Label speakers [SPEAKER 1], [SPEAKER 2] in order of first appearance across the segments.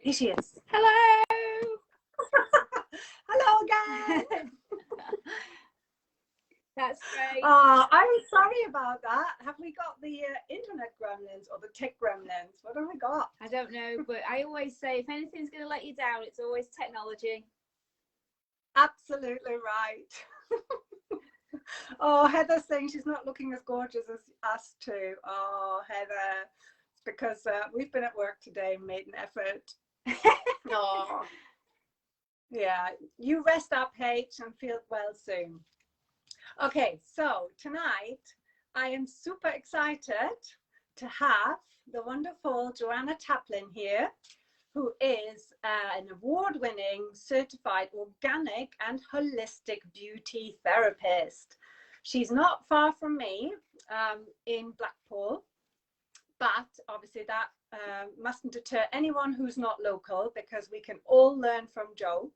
[SPEAKER 1] Here she is.
[SPEAKER 2] Hello.
[SPEAKER 1] Hello again.
[SPEAKER 2] That's great.
[SPEAKER 1] I'm sorry about that. Have we got the internet gremlins or the tech gremlins? What have we got?
[SPEAKER 2] I don't know, but I always say if anything's going to let you down, it's always technology.
[SPEAKER 1] Absolutely right. Oh, Heather's saying she's not looking as gorgeous as us too. Oh, Heather, it's because we've been at work today and made an effort. Oh, yeah. You rest up, H, and feel well soon. Okay, so tonight I am super excited to have the wonderful Joanna Taplin here, who is an award-winning certified organic and holistic beauty therapist. She's not far from me in Blackpool, but obviously that mustn't deter anyone who's not local, because we can all learn from Jo.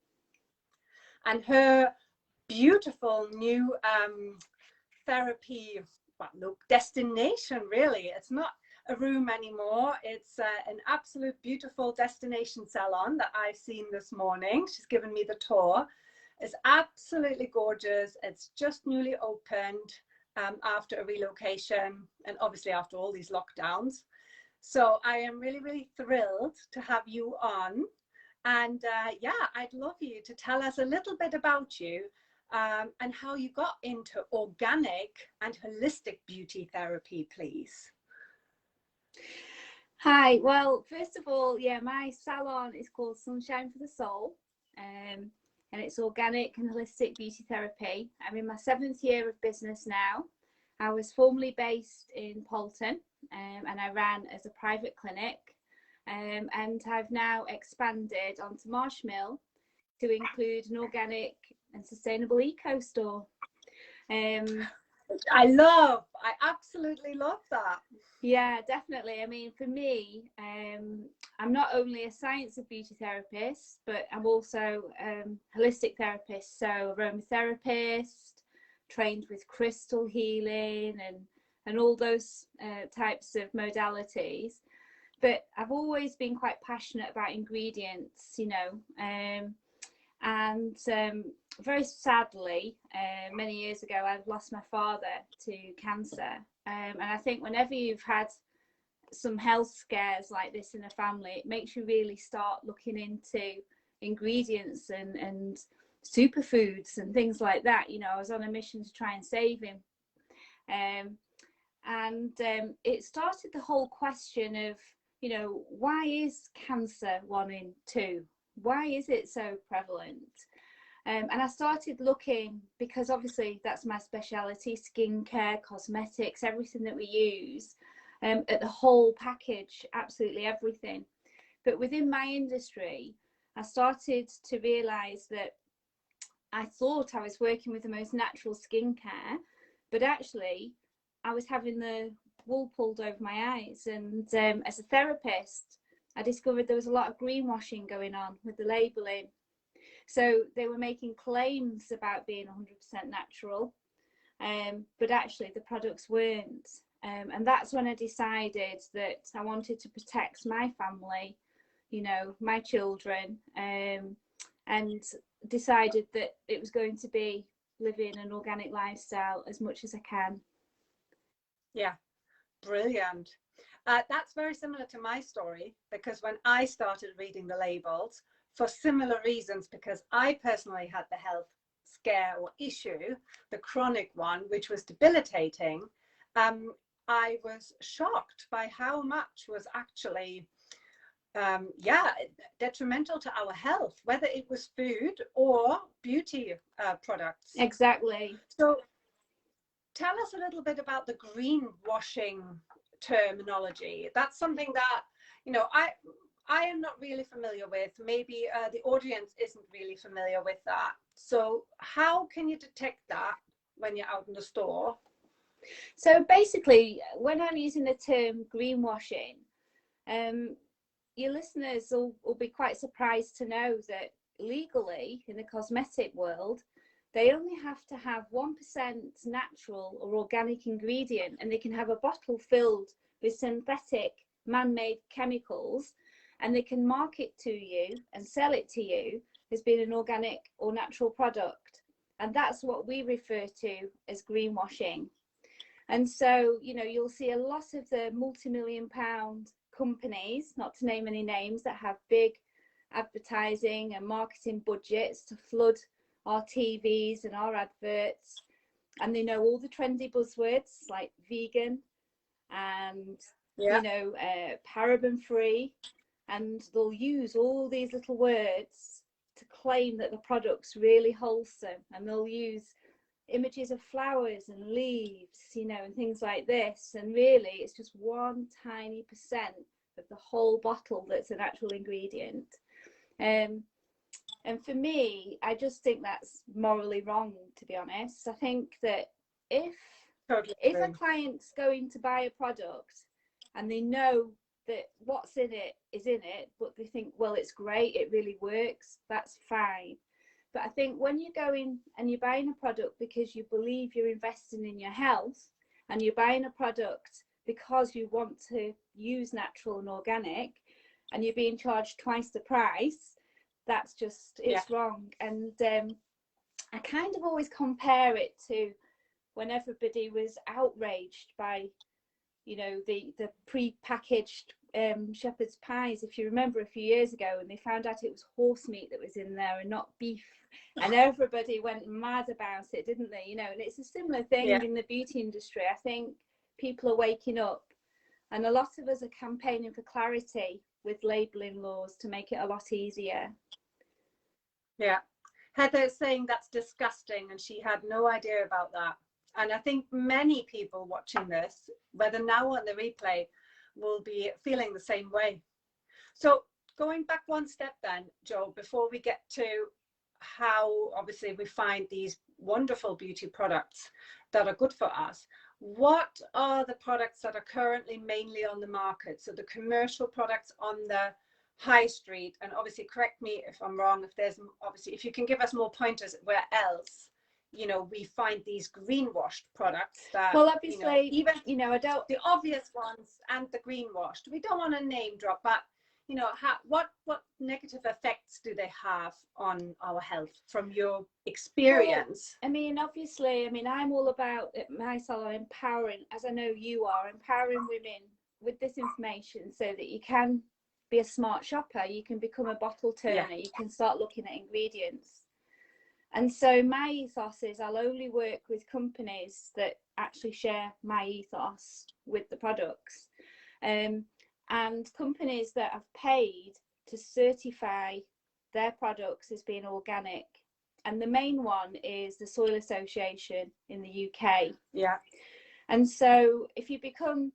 [SPEAKER 1] And her beautiful new therapy, destination, really. It's not a room anymore. It's an absolute beautiful destination salon that I've seen this morning. She's given me the tour. It's absolutely gorgeous. It's just newly opened after a relocation and obviously after all these lockdowns. So I am really, really thrilled to have you on. And yeah, I'd love you to tell us a little bit about you and how you got into organic and holistic beauty therapy, please.
[SPEAKER 2] Hi. Well, first of all, yeah, my salon is called Sunshine for the Soul, and it's organic and holistic beauty therapy. I'm in my 7th year of business now. I was formerly based in Polton, and I ran as a private clinic, and I've now expanded onto Marshmill to include an organic and sustainable eco store.
[SPEAKER 1] I absolutely love that.
[SPEAKER 2] Yeah, definitely. I mean, for me, I'm not only a science of beauty therapist, but I'm also a holistic therapist. So aromatherapist, trained with crystal healing and all those types of modalities. But I've always been quite passionate about ingredients, you know, and very sadly, many years ago, I lost my father to cancer. And I think whenever you've had some health scares like this in a family, it makes you really start looking into ingredients and superfoods and things like that. You know, I was on a mission to try and save him. It started the whole question of, you know, why is cancer 1 in 2? Why is it so prevalent? And I started looking, because obviously that's my speciality, skincare, cosmetics, everything that we use, at the whole package, absolutely everything. But within my industry, I started to realise that I thought I was working with the most natural skincare, but actually I was having the wool pulled over my eyes. And as a therapist, I discovered there was a lot of greenwashing going on with the labelling. So they were making claims about being 100% natural, but actually the products weren't. And that's when I decided that I wanted to protect my family, you know, my children, and decided that it was going to be living an organic lifestyle as much as I can.
[SPEAKER 1] Yeah, brilliant. That's very similar to my story, because when I started reading the labels, for similar reasons, because I personally had the health scare or issue, the chronic one, which was debilitating, I was shocked by how much was actually detrimental to our health, whether it was food or beauty products.
[SPEAKER 2] Exactly.
[SPEAKER 1] So tell us a little bit about the greenwashing terminology. That's something that, you know, I am not really familiar with. Maybe the audience isn't really familiar with that. So how can you detect that when you're out in the store?
[SPEAKER 2] So basically, when I'm using the term greenwashing, your listeners will be quite surprised to know that legally in the cosmetic world, they only have to have 1% natural or organic ingredient, and they can have a bottle filled with synthetic man-made chemicals, and they can market to you and sell it to you as being an organic or natural product. And that's what we refer to as greenwashing. And so, you know, you'll see a lot of the multi-million-pound companies, not to name any names, that have big advertising and marketing budgets to flood our TVs and our adverts. And they know all the trendy buzzwords like vegan and, you know, paraben-free. And they'll use all these little words to claim that the product's really wholesome. And they'll use images of flowers and leaves, you know, and things like this. And really, it's just one tiny percent of the whole bottle that's an actual ingredient. And for me, I just think that's morally wrong, to be honest. I think that if a client's going to buy a product and they know that what's in it is in it, but they think, well, it's great, it really works, that's fine. But I think when you're going and you're buying a product because you believe you're investing in your health, and you're buying a product because you want to use natural and organic, and you're being charged twice the price, that's just, it's wrong. And I kind of always compare it to when everybody was outraged by, you know, the pre-packaged shepherd's pies, if you remember a few years ago, and they found out it was horse meat that was in there and not beef, and everybody went mad about it, didn't they? You know, and it's a similar thing in the beauty industry. I think people are waking up, and a lot of us are campaigning for clarity with labeling laws to make it a lot easier.
[SPEAKER 1] Yeah, Heather's saying that's disgusting, and she had no idea about that. And I think many people watching this, whether now or on the replay, will be feeling the same way. So going back one step then, Jo, before we get to how obviously we find these wonderful beauty products that are good for us, what are the products that are currently mainly on the market? So the commercial products on the high street, and obviously correct me if I'm wrong, if there's obviously, if you can give us more pointers where else, you know, we find these greenwashed products that,
[SPEAKER 2] well, obviously,
[SPEAKER 1] you know, even,
[SPEAKER 2] you know, I don't,
[SPEAKER 1] the obvious ones and the greenwashed, we don't want to name drop, but you know, what negative effects do they have on our health from your experience?
[SPEAKER 2] Well, I mean, obviously, I mean, I'm all about at my salon empowering, as I know you are, empowering women with this information so that you can be a smart shopper, you can become a bottle turner, you can start looking at ingredients. And so my ethos is I'll only work with companies that actually share my ethos with the products. And companies that have paid to certify their products as being organic. And the main one is the Soil Association in the UK.
[SPEAKER 1] Yeah.
[SPEAKER 2] And so if you become,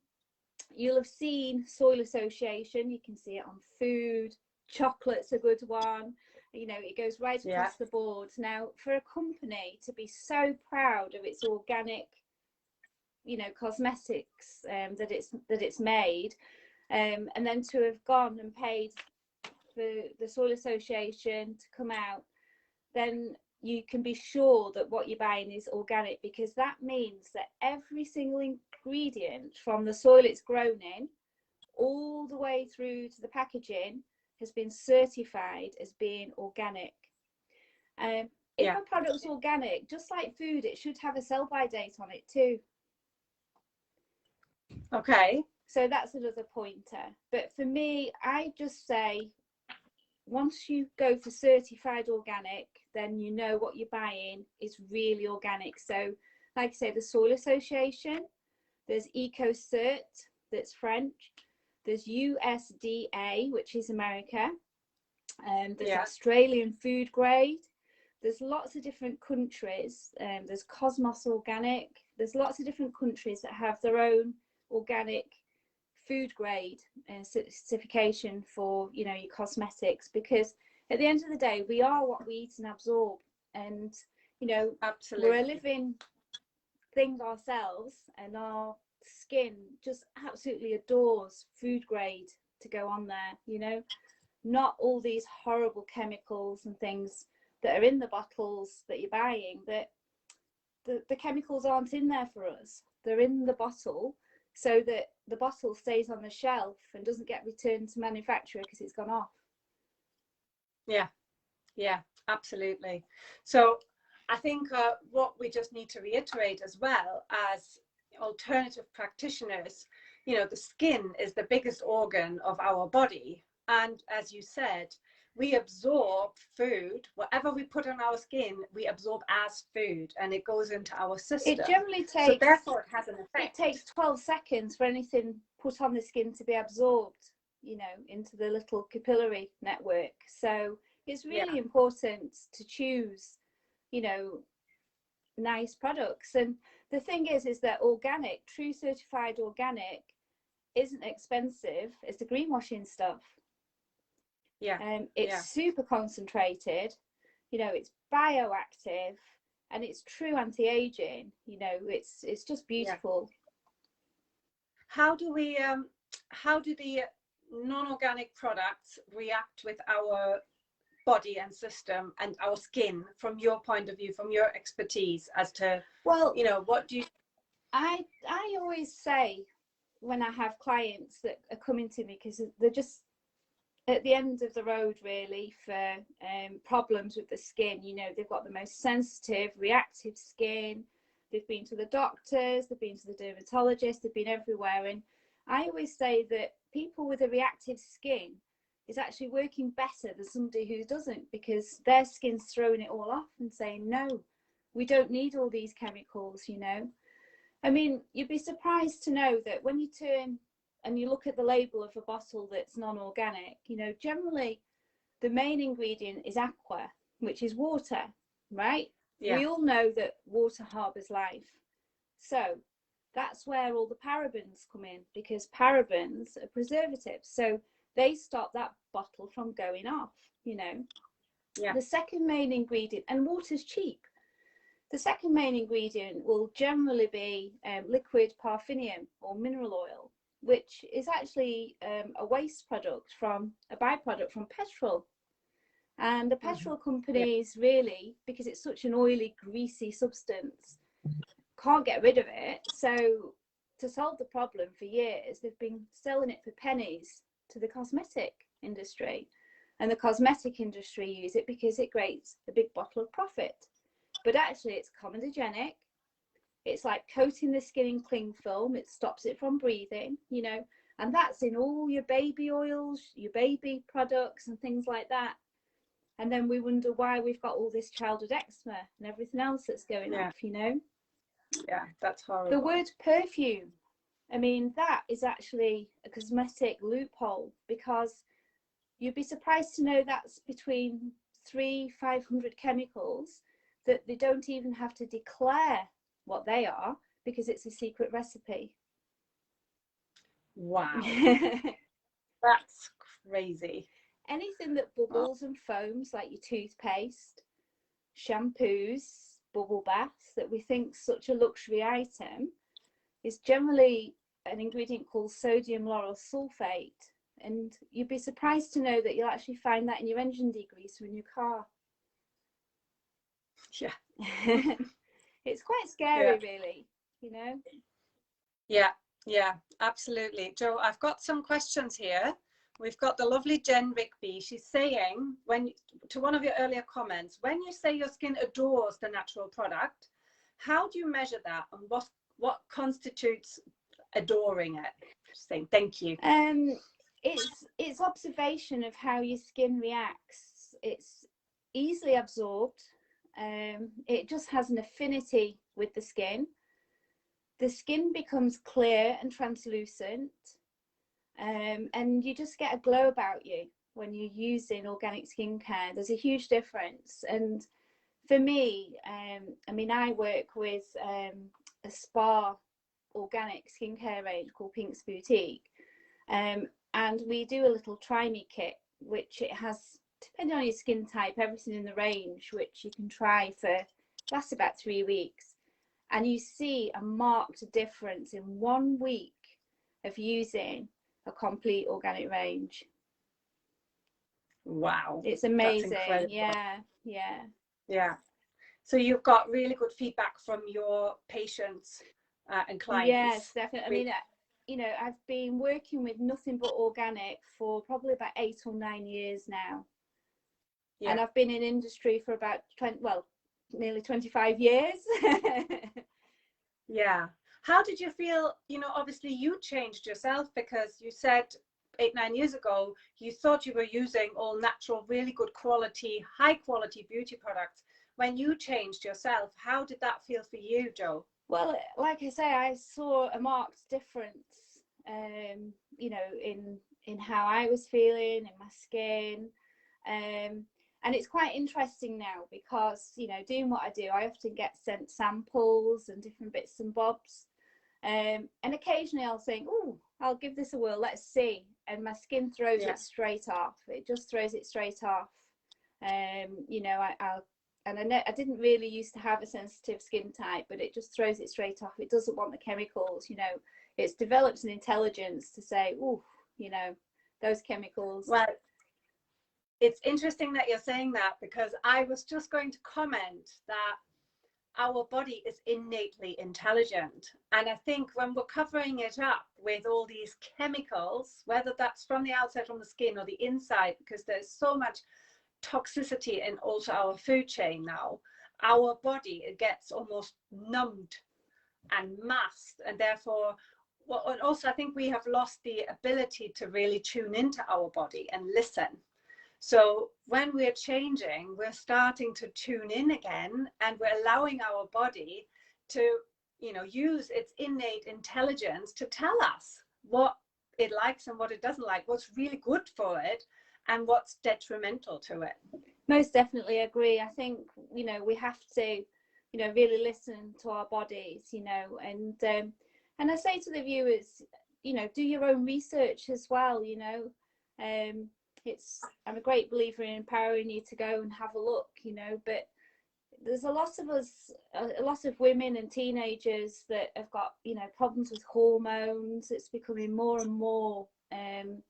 [SPEAKER 2] you'll have seen Soil Association, you can see it on food, chocolate's a good one. You know, it goes right across the board. Now, for a company to be so proud of its organic, you know, cosmetics that it's made, and then to have gone and paid for the Soil Association to come out, then you can be sure that what you're buying is organic, because that means that every single ingredient from the soil it's grown in all the way through to the packaging has been certified as being organic. If a product's organic, just like food, it should have a sell-by date on it too.
[SPEAKER 1] Okay.
[SPEAKER 2] So that's another pointer. But for me, I just say, once you go for certified organic, then you know what you're buying is really organic. So like I say, the Soil Association, there's EcoCert, that's French. There's USDA, which is America. There's Australian food grade. There's lots of different countries. There's Cosmos Organic. There's lots of different countries that have their own organic food grade certification for, you know, your cosmetics, because at the end of the day, we are what we eat and absorb. And, you know,
[SPEAKER 1] absolutely,
[SPEAKER 2] we're a living thing ourselves, and our skin just absolutely adores food grade to go on there, you know, not all these horrible chemicals and things that are in the bottles that you're buying, that the chemicals aren't in there for us, they're in the bottle so that the bottle stays on the shelf and doesn't get returned to manufacturer because it's gone off.
[SPEAKER 1] Yeah, yeah, absolutely. So I think what we just need to reiterate as well as alternative practitioners, you know, the skin is the biggest organ of our body. And as you said, we absorb food, whatever we put on our skin, we absorb as food and it goes into our system.
[SPEAKER 2] It generally takes,
[SPEAKER 1] so therefore it has an effect.
[SPEAKER 2] It takes 12 seconds for anything put on the skin to be absorbed, you know, into the little capillary network. So it's really important to choose, you know, nice products. And the thing is that organic, true certified organic isn't expensive. It's the greenwashing stuff. It's super concentrated, you know, it's bioactive and it's true anti-aging, you know, it's just beautiful.
[SPEAKER 1] How do we how do the non-organic products react with our body and system and our skin from your point of view, from your expertise, as to, well, you know, what do you...
[SPEAKER 2] I always say when I have clients that are coming to me because they're just at the end of the road really for problems with the skin, you know, they've got the most sensitive, reactive skin, they've been to the doctors, they've been to the dermatologist, they've been everywhere. And I always say that people with a reactive skin is actually working better than somebody who doesn't, because their skin's throwing it all off and saying, no, we don't need all these chemicals, you know. I mean, you'd be surprised to know that when you turn and you look at the label of a bottle that's non-organic, you know, generally the main ingredient is aqua, which is water, right? We all know that water harbours life. So that's where all the parabens come in, because parabens are preservatives. So they stop that bottle from going off, you know. The second main ingredient, and water's cheap, the second main ingredient will generally be liquid parfenium or mineral oil, which is actually a waste product from a byproduct from petrol. And the petrol companies really, because it's such an oily, greasy substance, can't get rid of it. So to solve the problem for years, they've been selling it for pennies to the cosmetic industry. And the cosmetic industry use it because it creates a big bottle of profit. But actually it's comedogenic. It's like coating the skin in cling film. It stops it from breathing, you know, and that's in all your baby oils, your baby products and things like that. And then we wonder why we've got all this childhood eczema and everything else that's going off, you know.
[SPEAKER 1] Yeah, that's horrible.
[SPEAKER 2] The word perfume, I mean, that is actually a cosmetic loophole, because you'd be surprised to know that's between 300-500 chemicals that they don't even have to declare what they are, because it's a secret recipe.
[SPEAKER 1] Wow. That's crazy.
[SPEAKER 2] Anything that bubbles and foams, like your toothpaste, shampoos, bubble baths, that we think such a luxury item, is generally an ingredient called sodium lauryl sulfate. And you'd be surprised to know that you'll actually find that in your engine degreaser in your car.
[SPEAKER 1] Yeah.
[SPEAKER 2] It's quite scary, really, you know.
[SPEAKER 1] Yeah, absolutely. Jo, I've got some questions here. We've got the lovely Jen Rigby. She's saying, to one of your earlier comments, when you say your skin adores the natural product, how do you measure that, and what constitutes adoring it? Just saying thank you.
[SPEAKER 2] It's observation of how your skin reacts. It's easily absorbed. It just has an affinity with the skin. The skin becomes clear and translucent, and you just get a glow about you when you're using organic skincare. There's a huge difference. And for me, I mean, I work with a spa organic skincare range called Pink's Boutique, and we do a little try me kit, which it has, depending on your skin type, everything in the range, which you can try for, lasts about 3 weeks. And you see a marked difference in 1 week of using a complete organic range.
[SPEAKER 1] Wow.
[SPEAKER 2] It's amazing. Yeah.
[SPEAKER 1] So you've got really good feedback from your patients and clients.
[SPEAKER 2] Yes, definitely. I mean, you know, I've been working with nothing but organic for probably about 8 or 9 years now. Yeah. And I've been in industry for about nearly 25 years.
[SPEAKER 1] Yeah. How did you feel, you know, obviously you changed yourself, because you said 8-9 years ago you thought you were using all natural, really good quality, high quality beauty products. When you changed yourself, how did that feel for you, Jo?
[SPEAKER 2] Well, like I say, I saw a marked difference, you know, in how I was feeling, in my skin. And it's quite interesting now because, you know, doing what I do, I often get sent samples and different bits and bobs. And occasionally I'll think, oh, I'll give this a whirl, let's see. And my skin throws it straight off. It just throws it straight off. You know, I didn't really used to have a sensitive skin type, but it just throws it straight off. It doesn't want the chemicals, you know. It's developed an intelligence to say, oh, you know, those chemicals.
[SPEAKER 1] Well, it's interesting that you're saying that, because I was just going to comment that our body is innately intelligent. And I think when we're covering it up with all these chemicals, whether that's from the outside, from the skin, or the inside, because there's so much toxicity in also our food chain now, our body, it gets almost numbed and masked, and therefore, well, and also I think we have lost the ability to really tune into our body and listen. So when we're changing, we're starting to tune in again, and we're allowing our body to, you know, use its innate intelligence to tell us what it likes and what it doesn't like, what's really good for it and what's detrimental to it.
[SPEAKER 2] Most definitely agree. I think, you know, we have to, you know, really listen to our bodies, you know, and I say to the viewers, you know, do your own research as well, you know. I'm a great believer in empowering you to go and have a look, you know, but there's a lot of us, a lot of women and teenagers that have got, you know, problems with hormones. It's becoming more and more, and,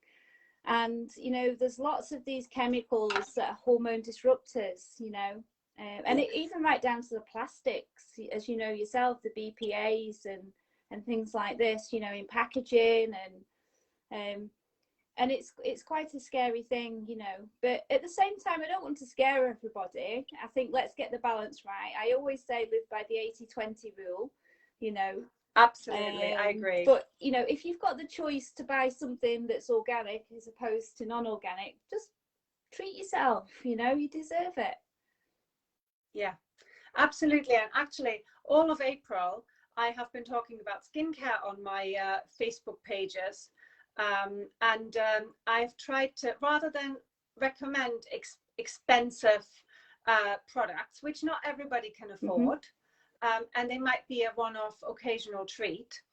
[SPEAKER 2] you know, there's lots of these chemicals that are hormone disruptors, you know, and it even right down to the plastics, as you know yourself, the BPAs and things like this, you know, in packaging, and it's quite a scary thing, you know. But at the same time, I don't want to scare everybody. I think let's get the balance right. I always say live by the 80-20 rule, you know.
[SPEAKER 1] Absolutely, I agree.
[SPEAKER 2] But, you know, if you've got the choice to buy something that's organic as opposed to non-organic, just treat yourself, you know, you deserve it.
[SPEAKER 1] Yeah, absolutely. And actually, all of April, I have been talking about skincare on my Facebook pages. I've tried to, rather than recommend expensive products, which not everybody can afford, and they might be a one-off occasional treat,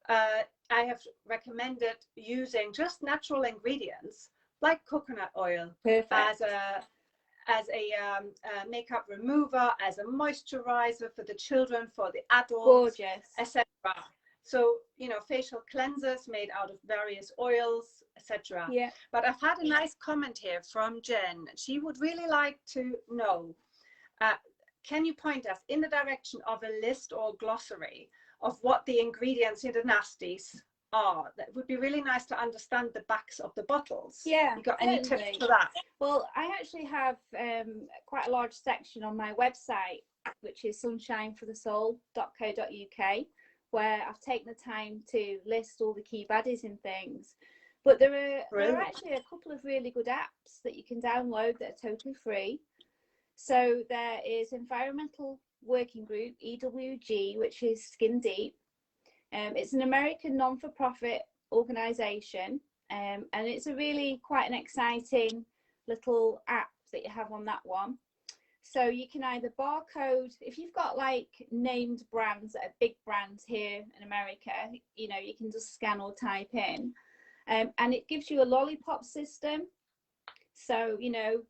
[SPEAKER 1] I have recommended using just natural ingredients like coconut oil. Perfect. as a makeup remover, as a moisturizer for the children, for the adults, etc. So, you know, facial cleansers made out of various oils, etc. Yeah. But I've had a nice comment here from Jen. She would really like to know, can you point us in the direction of a list or glossary of what the ingredients in the nasties are? That would be really nice to understand the backs of the bottles. Yeah. You got any tips for that?
[SPEAKER 2] Well, I actually have quite a large section on my website, which is sunshineforthesoul.co.uk, where I've taken the time to list all the key baddies and things. But there are actually a couple of really good apps that you can download that are totally free. So there is Environmental Working Group, EWG, which is Skin Deep. It's an American non-for-profit organisation, and it's a really quite an exciting little app that you have on that one. So you can either barcode, if you've got like named brands that are big brands here in America, you know, you can just scan or type in, and it gives you a lollipop system. So, you know,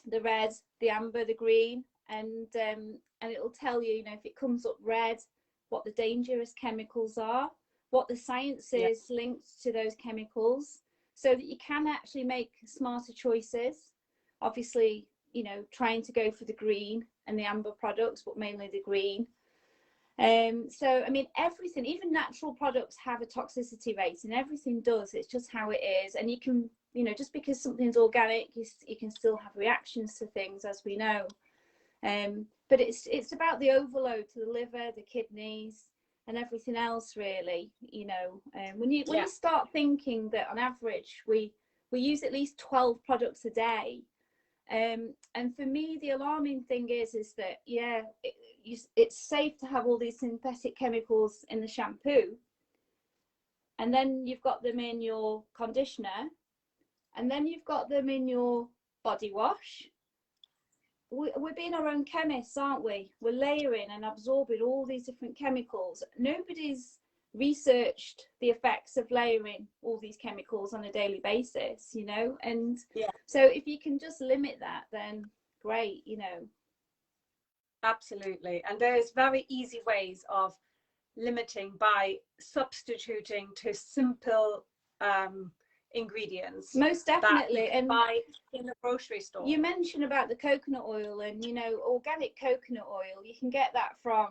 [SPEAKER 2] the red, the amber, the green, and it'll tell you, you know, if it comes up red, what the dangerous chemicals are, what the science is linked to those chemicals, so that you can actually make smarter choices. Obviously, you know, trying to go for the green and the amber products, but mainly the green. So I mean, everything, even natural products have a toxicity rating. Everything does. It's just how it is. And you can, you know, just because something's organic, you can still have reactions to things, as we know. But it's about the overload to the liver, the kidneys, and everything else, really. You know, when you start thinking that on average we use at least 12 products a day. And for me, the alarming thing is that, yeah, it's safe to have all these synthetic chemicals in the shampoo, and then you've got them in your conditioner, and then you've got them in your body wash. We're being our own chemists, aren't we? We're layering and absorbing all these different chemicals. Nobody's researched the effects of layering all these chemicals on a daily basis, you know. And so if you can just limit that, then great, you know.
[SPEAKER 1] Absolutely. And there's very easy ways of limiting by substituting to simple ingredients.
[SPEAKER 2] Most definitely. And
[SPEAKER 1] buy in the grocery store.
[SPEAKER 2] You mentioned about the coconut oil, and you know, organic coconut oil, you can get that for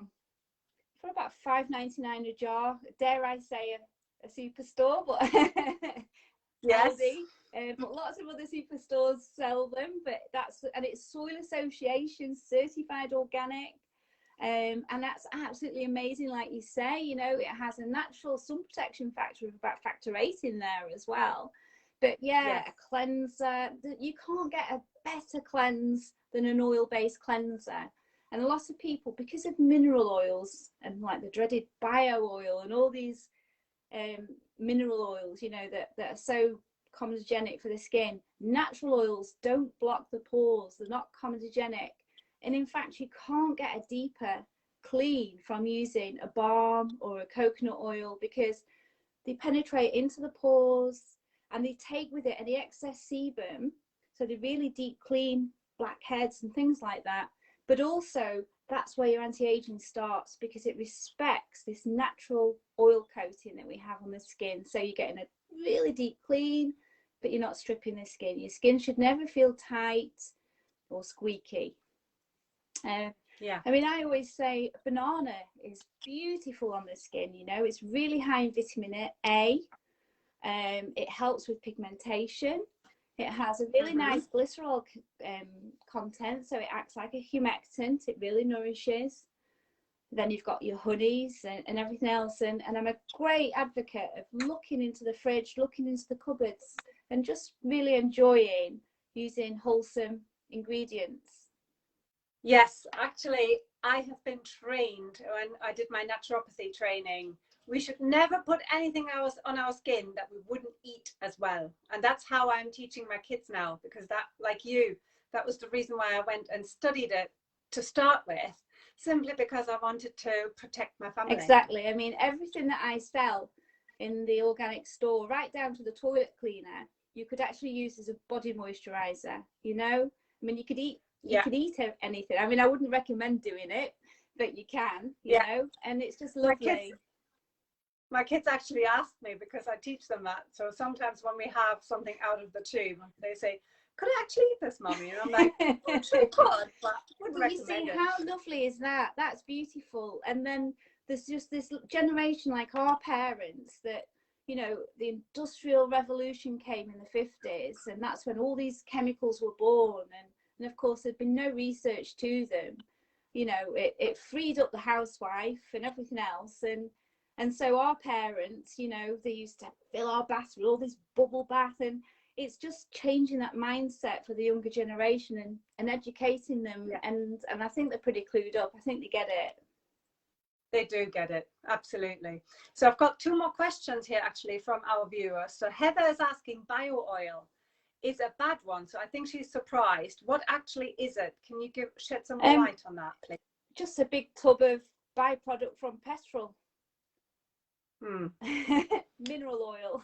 [SPEAKER 2] about $5.99 a jar. Dare I say a superstore, but
[SPEAKER 1] yes.
[SPEAKER 2] But lots of other superstores sell them. But it's Soil Association certified organic. And that's absolutely amazing. Like you say, you know, it has a natural sun protection factor of about factor 8 in there as well. But a cleanser, you can't get a better cleanse than an oil-based cleanser. And a lot of people, because of mineral oils and like the dreaded bio oil and all these mineral oils, you know, that are so comedogenic for the skin, natural oils don't block the pores. They're not comedogenic. And in fact, you can't get a deeper clean from using a balm or a coconut oil, because they penetrate into the pores and they take with it any excess sebum. So they really deep clean blackheads and things like that. But also, that's where your anti-aging starts, because it respects this natural oil coating that we have on the skin. So you're getting a really deep clean, but you're not stripping the skin. Your skin should never feel tight or squeaky. I mean, I always say banana is beautiful on the skin, you know. It's really high in vitamin A. It helps with pigmentation. It has a really nice glycerol content, so it acts like a humectant. It really nourishes. Then you've got your honeys and everything else. And I'm a great advocate of looking into the fridge, looking into the cupboards, and just really enjoying using wholesome ingredients.
[SPEAKER 1] Yes, actually, I have been trained when I did my naturopathy training. We should never put anything else on our skin that we wouldn't eat as well. And that's how I'm teaching my kids now, because that, like you, that was the reason why I went and studied it to start with, simply because I wanted to protect my family.
[SPEAKER 2] Exactly. I mean, everything that I sell in the organic store, right down to the toilet cleaner, you could actually use as a body moisturizer, you know? I mean, you could eat anything. I mean, I wouldn't recommend doing it, but you can, you know, and it's just lovely.
[SPEAKER 1] My kids actually ask me, because I teach them that. So sometimes when we have something out of the tube, they say, could I actually eat this, Mommy? And I'm like, oh, sure, could, but wouldn't recommend it.
[SPEAKER 2] How lovely is that? That's beautiful. And then there's just this generation, like our parents, that, you know, the Industrial Revolution came in the 50s, and that's when all these chemicals were born. And of course, there'd been no research to them. You know, it freed up the housewife and everything else. And so our parents, you know, they used to fill our baths with all this bubble bath, and it's just changing that mindset for the younger generation and educating them. And I think they're pretty clued up. I think they get it.
[SPEAKER 1] They do get it, absolutely. So I've got 2 more questions here actually from our viewers. So Heather is asking, bio oil is a bad one, so I think she's surprised. What actually is it? Can you shed some more light on that, please?
[SPEAKER 2] Just a big tub of byproduct from petrol. Mineral oil.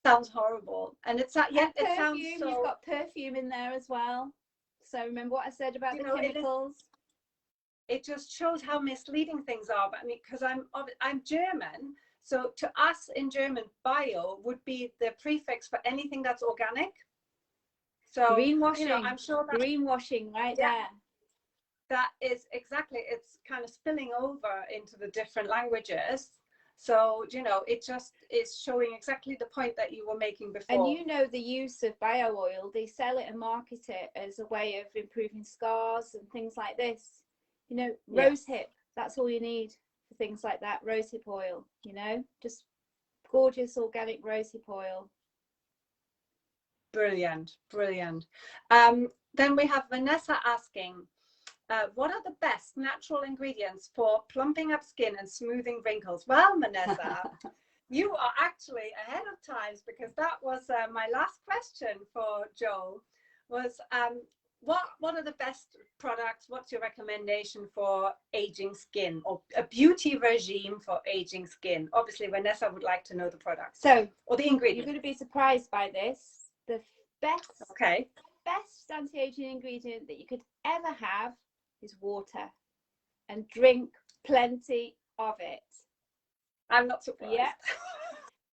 [SPEAKER 1] Sounds horrible. And it's that, yeah,
[SPEAKER 2] and
[SPEAKER 1] it sounds so...
[SPEAKER 2] You've got perfume in there as well. So remember what I said about the chemicals?
[SPEAKER 1] It just shows how misleading things are. But I mean, because I'm German, so to us in German, bio would be the prefix for anything that's organic. So
[SPEAKER 2] greenwashing,
[SPEAKER 1] you know, I'm sure that,
[SPEAKER 2] greenwashing right there.
[SPEAKER 1] that is exactly, it's kind of spilling over into the different languages. So, you know, it just is showing exactly the point that you were making before.
[SPEAKER 2] And you know, the use of bio oil, they sell it and market it as a way of improving scars and things like this. You know, rosehip, that's all you need for things like that. Rosehip oil, you know, just gorgeous organic rosehip oil.
[SPEAKER 1] Brilliant, brilliant. Then we have Vanessa asking, what are the best natural ingredients for plumping up skin and smoothing wrinkles? Well, Vanessa, you are actually ahead of times, because that was my last question for Joe, was what are the best products? What's your recommendation for aging skin, or a beauty regime for aging skin? Obviously, Vanessa would like to know the products.
[SPEAKER 2] So,
[SPEAKER 1] or the ingredients.
[SPEAKER 2] You're going to be surprised by this. The best anti-aging ingredient that you could ever have is water, and drink plenty of it.
[SPEAKER 1] I'm not surprised.
[SPEAKER 2] Yeah.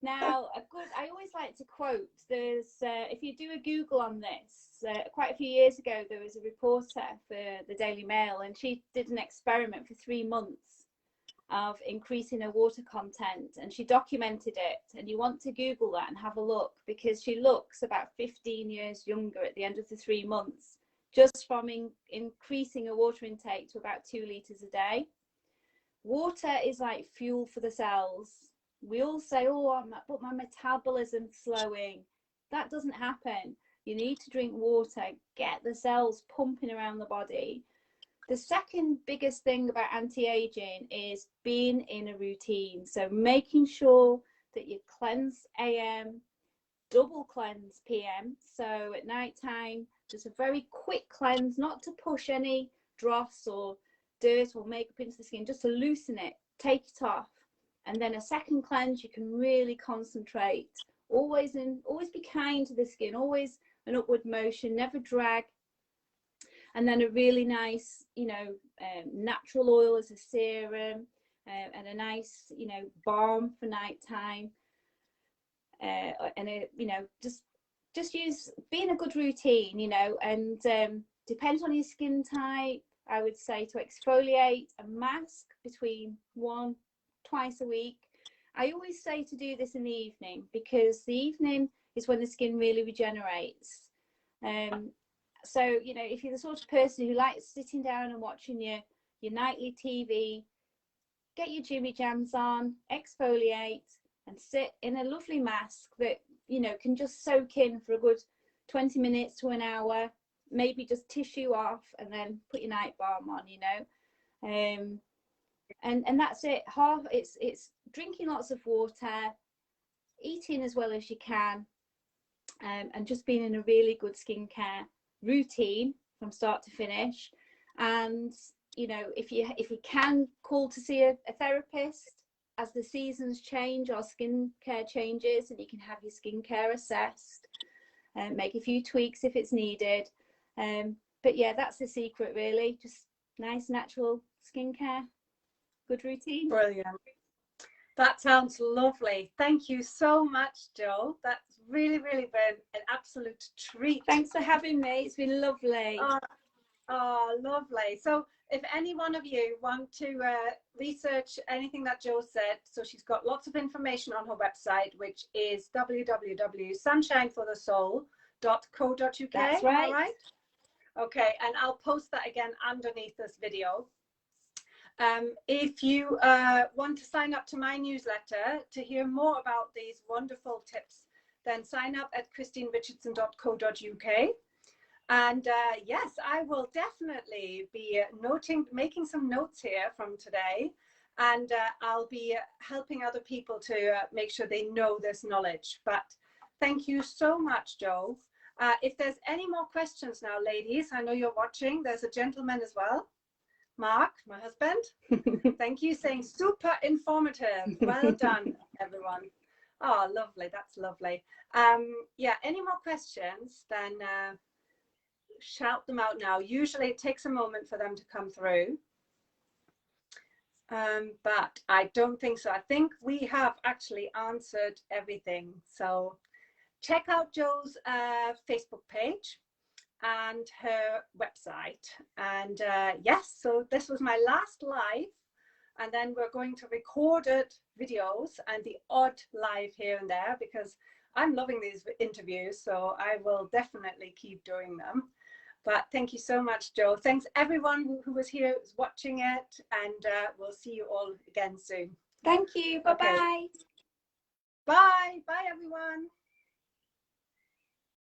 [SPEAKER 2] Now, I always like to quote, there's, if you do a Google on this, quite a few years ago, there was a reporter for the Daily Mail, and she did an experiment for 3 months of increasing her water content, and she documented it. And you want to Google that and have a look, because she looks about 15 years younger at the end of the 3 months, just from increasing her water intake to about 2 litres a day. Water is like fuel for the cells. We all say, oh, but my metabolism's slowing. That doesn't happen. You need to drink water, get the cells pumping around the body. The second biggest thing about anti-aging is being in a routine. So making sure that you cleanse AM, double cleanse PM. So at night time, just a very quick cleanse, not to push any dross or dirt or makeup into the skin, just to loosen it, take it off. And then a second cleanse, you can really concentrate. Always be kind to the skin, always an upward motion, never drag. And then a really nice, you know, natural oil as a serum, and a nice, you know, balm for nighttime. And you know, just use, be in a good routine, you know, and depends on your skin type. I would say to exfoliate and mask between twice a week. I always say to do this in the evening, because the evening is when the skin really regenerates. So, you know, if you're the sort of person who likes sitting down and watching your nightly TV, get your Jimmy Jams on, exfoliate, and sit in a lovely mask that, you know, can just soak in for a good 20 minutes to an hour, maybe just tissue off, and then put your night balm on, you know. And that's it. It's drinking lots of water, eating as well as you can, and just being in a really good skincare routine from start to finish. And you know, if you can call to see a therapist as the seasons change, our skincare changes, and you can have your skincare assessed and make a few tweaks if it's needed. But yeah, that's the secret, really. Just nice natural skincare, good routine.
[SPEAKER 1] Brilliant. That sounds lovely. Thank you so much, Jo. That's really, really been an absolute treat.
[SPEAKER 2] Thanks for having me. It's been lovely.
[SPEAKER 1] Oh, lovely. So if any one of you want to research anything that Jo said, so she's got lots of information on her website, which is www.sunshineforthesoul.co.uk.
[SPEAKER 2] That's right.
[SPEAKER 1] All right. Okay, and I'll post that again underneath this video. If you want to sign up to my newsletter to hear more about these wonderful tips, then sign up at christinerichardson.co.uk. And yes, I will definitely be making some notes here from today, and I'll be helping other people to make sure they know this knowledge. But thank you so much, Jo. If there's any more questions now, ladies, I know you're watching. There's a gentleman as well. Mark, my husband. Thank you, saying super informative. Well done, everyone. Oh, lovely. That's lovely. Yeah, any more questions, then shout them out now. Usually it takes a moment for them to come through. But I don't think so. I think we have actually answered everything. So check out Jo's Facebook page. and her website. And yes, so this was my last live, and then we're going to recorded videos and the odd live here and there, because I'm loving these interviews, so I will definitely keep doing them. But thank you so much, Jo. Thanks everyone who was here, who's watching it, and we'll see you all again soon.
[SPEAKER 2] Thank you. Bye-bye.
[SPEAKER 1] Okay. Bye. Bye, everyone.